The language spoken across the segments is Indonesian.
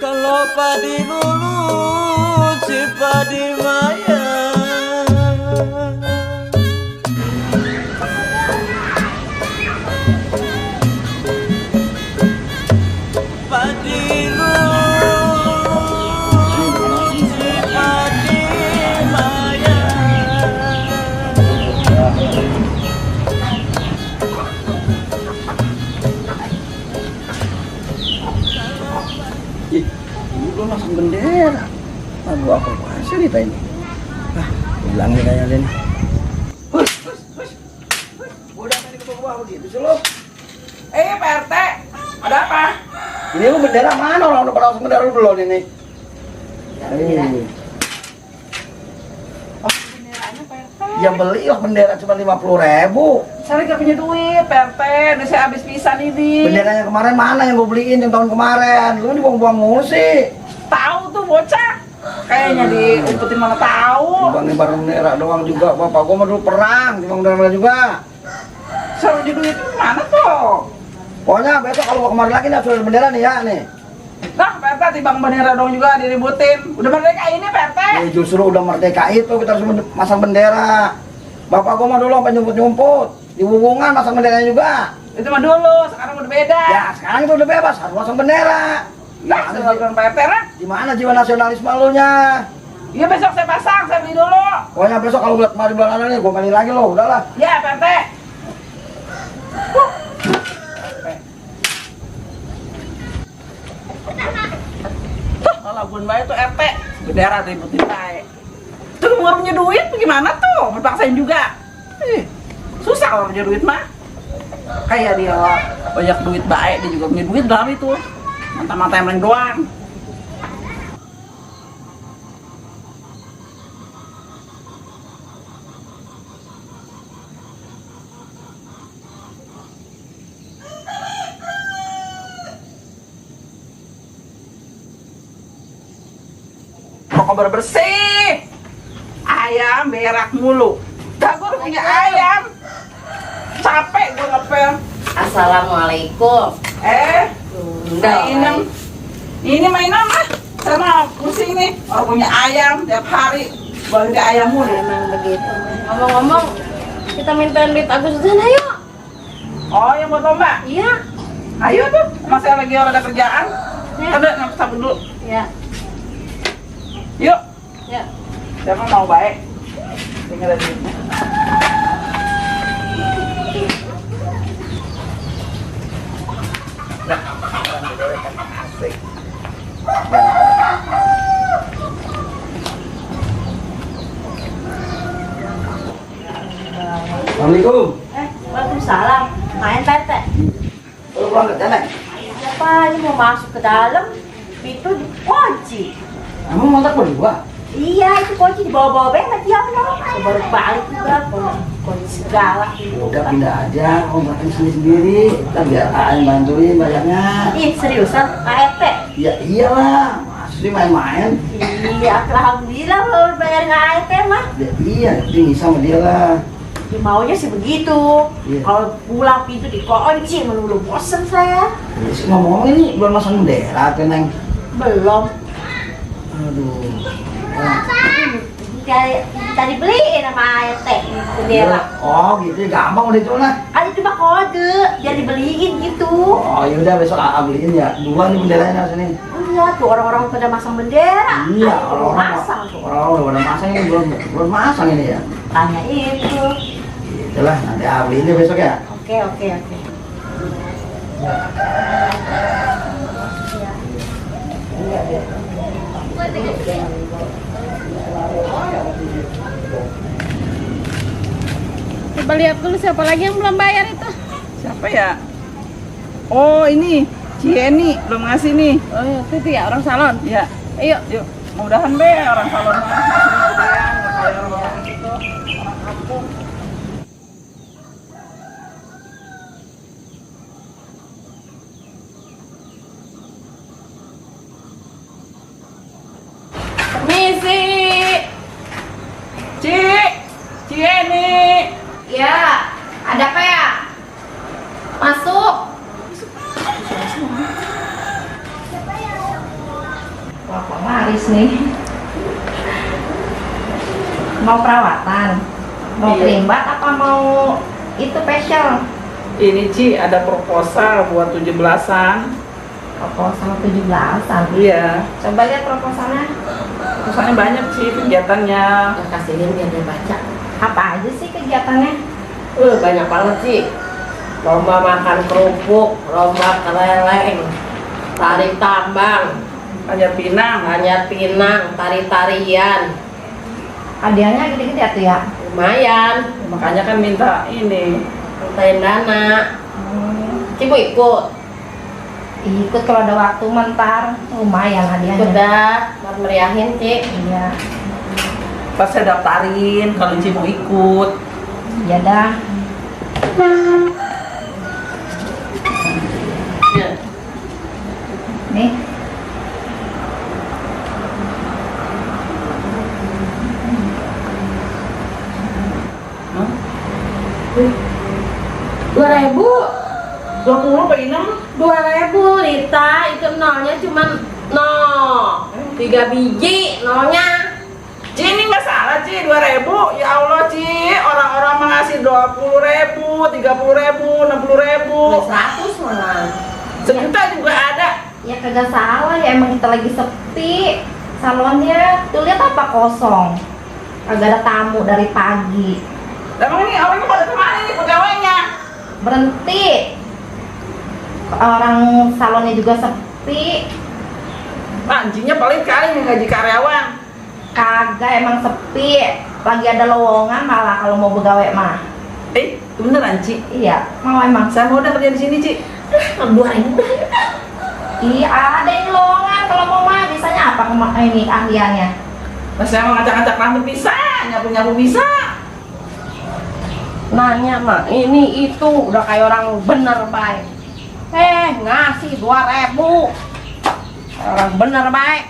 Kalau padi lulus si padi maya. Padi lulus si padi maya. Ih, ini belum masang bendera. Aduh, apa cerita ini? Hilang nih kayaknya nih. Udah tadi ke bawah begitu sih lo. Pak RT, ada apa? Ini lu bendera mana? Orang udah pada masang bendera lu belum ini? Benderanya Pak RT. Ya belilah bendera cuma 50.000. Saya gak punya duit Pak RT, ini saya habis pisan ini. Benderanya kemarin mana yang gue beliin yang tahun kemarin? Lu dibuang-buang mulu sih. Tahu tuh bocah. Kayaknya diumpetin mana tahu. Bang barang bendera doang juga. Bapak gue mah dulu perang, di bendera juga. Saya punya duit mana tuh? Pokoknya besok kalau mau kemarin lagi nih sudah ada bendera nih ya nih. Nah Pak RT, timbang bendera dong juga diributin. Udah merdeka ini Pak RT. Justru udah merdeka itu kita harus masang bendera. Bapak gue mah dulu sampai nyumput-nyumput di hubungan masang benderanya juga. Itu mah dulu, sekarang udah beda. Ya sekarang itu udah bebas harus masang bendera. Nah, silakan Pak RT lah. Gimana jiwa nasionalisme lu nya? Iya besok saya pasang, saya beli dulu. Pokoknya besok kalau lihat kemarin bulan nih gue balik lagi lo, udahlah. Ya Pak RT. Kalau bun baik tuh RT, bendera ributin baik. Tuh nggak punya duit, gimana tuh? Berpaksain juga. Susah kalau punya duit mah. Kayak dia banyak duit baik, dia juga punya duit berapa itu? Mata-mata yang doang. Pokok bersih. Ayam berak mulu. Dah gue punya ayam. Capek gue ngepel. Assalamualaikum. Mainan. Ini mainan mah. Sana pusing nih. Orang punya ayam tiap hari. Bagi ayam mulu. Emang begitu. Ngomong-ngomong, kita minta duit Agustusan ayo. Oh yang buat lomba? Iya. Ayo tuh. Masih lagi orang ada kerjaan. Ya. Ada ngapus sabun dulu. Ya. Yuk. Ya. Siapa mau baik? Tinggal ada duitnya. Assalamualaikum. Waalaikumsalam. Main tete. Lu pulang kerja nih? Siapa ini mau masuk ke dalam? Pintu dikunci. Emang ngontrak berdua? Iya, itu kunci dibawa-bawa banget ya Allah. Baru balik juga, kunci segala. Udah pindah aja, kontrakin sendiri-sendiri. Kita biar Aan bantuin bayarnya. Ih, seriusan? ART? Ya iyalah, masih main-main. Iya, alhamdulillah kalau bayarin ART mah. Ya iya, tinggi sama dia lah. Ya, maunya sih begitu. Iya. Kalau pulang pintu dikunci, melulu bosen saya. Ya sih ngomong ini belum masang bendera tuh Neng. Belum. Aduh. Tadi beliin sama ART bendera. Oh gitu, gampang udah itu lah. Ada cuma kode, biar dibeliin gitu. Oh yaudah besok AA beliin ya. Dua nih benderanya sini. Iya tuh orang-orang pada masang bendera. Iya, Ada belum masang tuh. orang udah pada masang ini belum masang ini ya. Tanya itu. Itulah nanti AA beliinnya besok ya. Oke. Coba lihat dulu siapa lagi yang belum bayar itu. Siapa ya? Oh ini Cieni belum ngasih nih. Oh iya, itu ya orang salon. Ya, Ayo. yuk. Mudahan be orang salon mah masih kemudian nggak kayak orang gitu, orang kampung. Permisi. Cieni. Ya, ada apa ya? Masuk. Wah, kok laris nih. Mau perawatan? Mau Iya. kerimbat apa mau itu facial? Ini Ci, ada proposal buat 17-an. Proposal 17-an. Iya. Coba lihat proposalnya. Proposalnya banyak sih kegiatannya. Kasihin biar dia baca. Apa aja sih kegiatannya? Banyak banget sih. Lomba makan kerupuk, lomba keleleng, tarik tambang, Panjat pinang. panjat pinang, tari-tarian. Hadiahnya gede-gede tuh ya? Lumayan, Makanya kan minta ini. mintain dana. Cibu ikut, Ikut kalau ada waktu mentar, lumayan ikut hadiahnya. dah, buat meriahin Ci. Iya, Pas saya daftarin kalau Ci mau ikut. iya dah. Ya. Nih, Hah? 2.000, 20 apa ini? 2.000 Lita, itu nolnya cuman nol, 3 biji nolnya. Ci ini nggak salah Ci, 2.000. Ya Allah Ci, orang-orang mengasih 20.000, 30.000, 60.000, 100 malah. sejuta juga ada. ya kagak salah ya, emang kita lagi sepi salonnya. Tuh lihat apa kosong, kagak ada tamu dari pagi. Emang ini orangnya pada kemana nih pegawainya? Berhenti, orang salonnya juga sepi. Anjingnya paling kali menggaji karyawan. Kagak, emang sepi. Lagi ada lowongan malah kalau mau begawe mah. Itu beneran Ci. Iya, mau emang. Saya mau udah kerja di sini Ci. 2.000. Iya, ada ini lowongan kalau mau mah. Bisanya apa ini ahliannya? Nah, saya mau ngacak-ngacak rambut bisa, nyapu-nyapu bisa. Nanya mah ini itu udah kayak orang bener baik. Ngasih 2.000. Orang bener baik.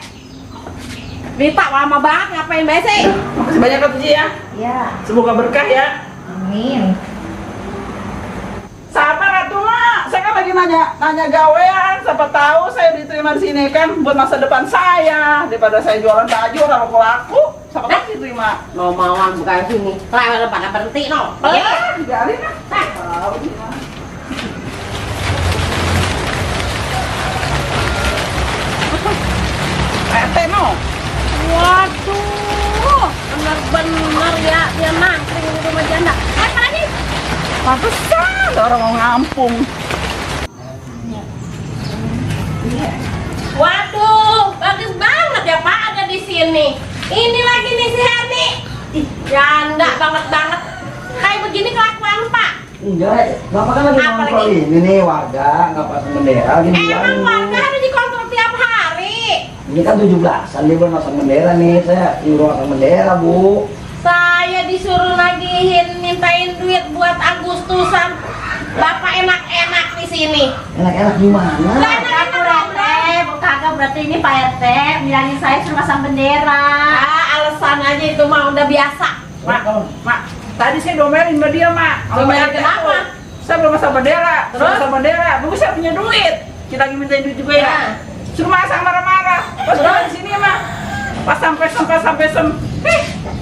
Rita lama banget ngapain baik sih? Makasih banyak Kak Ci ya. Iya, Semoga berkah ya. amin. Sabar atuh mak, saya kan lagi nanya gawean, siapa tahu saya diterima di sini kan buat masa depan saya, daripada saya jualan baju orang laku-laku, siapa tahu diterima. No mauan bukan sini. Lewat pada berhenti no. Beli. Ya, digarin kan. Tahu dia. PT no. Waduh, bener-bener ya dia nangkring di rumah janda. Apa lagi? Pantesan orang mau ngampung. Waduh, bagus banget ya Pak ada di sini. Ini lagi nih si Herni. Ih, janda banget. Kayak begini kelakuan Pak. Enggak, Bapak kan lagi Apa ngontrol lagi? ini nih warga, nggak pasang bendera gini. Emang warga harus dikontrol tiap hari. Ini kan 17-an nih, bukan pasang bendera nih, saya nyuruh pasang bendera, Bu. Saya disuruh nagihin mintain duit buat Agustusan. Bapak enak-enak di sini. Enak-enak gimana? Enak-enak Kagak berarti ini Pak RT bilangin saya suruh pasang bendera. alasan aja itu mah udah biasa. Mak, tadi saya domelin sama dia mak. Domelin Sama kenapa? RT. Saya belum masang bendera, Terus? masang bendera. Bagus saya punya duit. Kita lagi minta duit juga ya. Ya. Suruh masang marah-marah. Pas Terus? di sini mah. Pas sampai sem.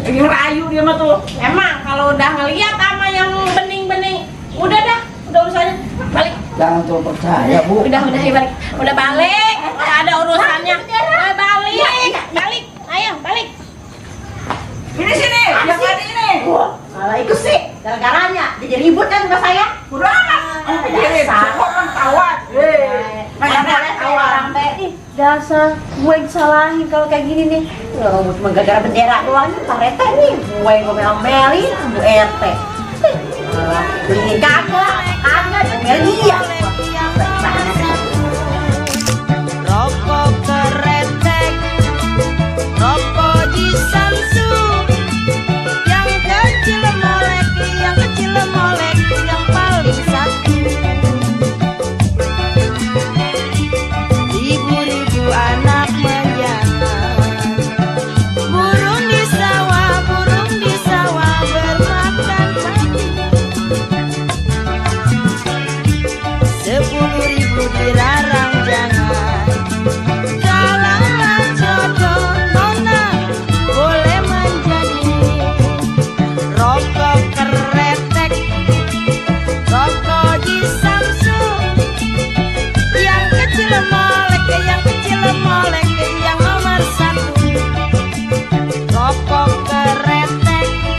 Lagi ngerayu dia mah tuh. Emang kalau udah ngeliat sama yang bening-bening, udah dah, udah urusannya balik. Jangan terlalu percaya, Bu. Udah balik. Udah balik. Udah ada urusannya. Udah balik. Ayo balik. Ini sini, yang tadi ini. Malah ikut sih, gara-garanya jadi ribut kan sama saya. Udah amat. Ini dasar. orang tawat. Mana boleh tahu orang teh. Ih, dasar gue disalahin kalau kayak gini nih. Cuma gara-gara bendera doang nih Pak RT nih. Gue ngomel-ngomelin Bu RT. Malah beliin kagak, ngomelin dia.